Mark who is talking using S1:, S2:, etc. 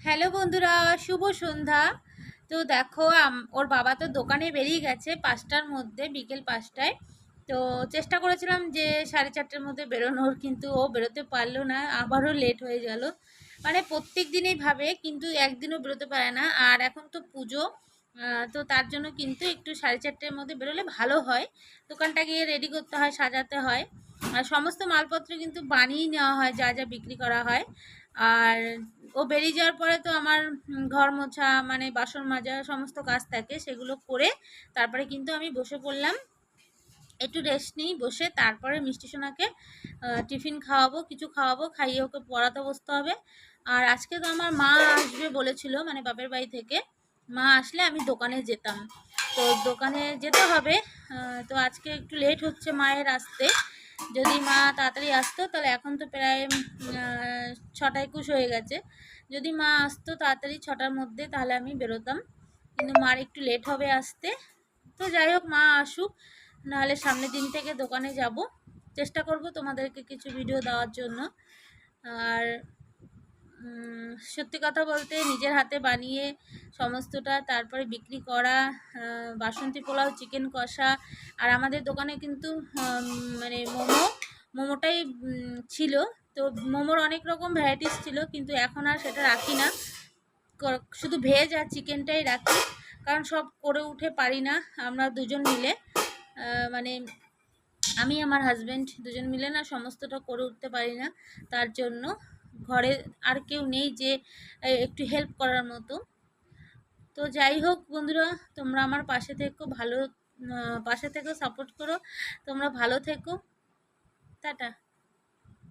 S1: Hello বন্ধুরা, শুভ সন্ধ্যা। তো দেখো ওর বাবা তো দোকানে বেরিয়ে গেছে 5টার মধ্যে, বিকেল 5টায়। তো চেষ্টা করেছিলাম যে 4:30টার মধ্যে বেরোনোর, কিন্তু ও বেরোতে পারলো না, আবারও লেট হয়ে গেল। মানে প্রত্যেক দিনেই ভাবে কিন্তু একদিনও বেরোতে পারে না। আর এখন তো পুজো, তো তার জন্য কিন্তু একটু 4:30টার মধ্যে বেরোলে ভালো হয়। দোকানটা গিয়ে রেডি করতে হয়, সাজাতে হয়, আর সমস্ত মালপত্র কিন্তু বানিয়ে নেওয়া হয় যা যা বিক্রি করা হয়। আর ও বেরিয়ে যাওয়ার পরে তো আমার ঘর মোছা, মানে বাসন মাজা সমস্ত কাজ থাকে, সেগুলো করে তারপরে কিন্তু আমি বসে পড়লাম। একটু রেস্ট নিই, বসে তারপরে মিষ্টি সোনাকে টিফিন খাওয়াবো, কিছু খাওয়াবো, খাইয়ে ওকে পড়াতে বসতে হবে। আর আজকে তো আমার মা আসবে বলেছিল, মানে বাপের বাড়ি থেকে। মা আসলে আমি দোকানে যেতাম, তো দোকানে যেতে হবে। তো আজকে একটু লেট হচ্ছে মায়ের আসতে। যদি মা তাড়াতাড়ি আসতো তাহলে এখন তো প্রায় 6টা 21 হয়ে গেছে। যদি মা আসতো তাড়াতাড়ি 6টার মধ্যে তাহলে আমি বেরোতাম, কিন্তু মার একটু লেট হবে আসতে। তো যাই হোক, মা আসুক, নাহলে সামনের দিন থেকে দোকানে যাব। চেষ্টা করব তোমাদেরকে কিছু ভিডিও দেওয়ার জন্য। আর সত্যি কথা বলতে নিজের হাতে বানিয়ে সমস্তটা তারপরে বিক্রি করা, বাসন্তী পোলাও, চিকেন কষা। আর আমাদের দোকানে কিন্তু মানে মোমোটাই ছিল। তো মোমোর অনেক রকম ভ্যারাইটিস ছিল, কিন্তু এখন আর সেটা রাখি না, শুধু ভেজ আর চিকেনটাই রাখি। কারণ সব করে উঠে পারি না আমরা দুজন মিলে, মানে আমি আমার হাজব্যান্ড দুজন মিলে না সমস্তটা করে উঠতে পারি না। তার জন্য ঘরে আর কেউ নেই যে একটু হেল্প করার মতো। তো যাই হোক বন্ধুরা, তোমরা আমার পাশে থেকো, ভালো পাশে থেকো, সাপোর্ট করো। তোমরা ভালো থেকো, টাটা।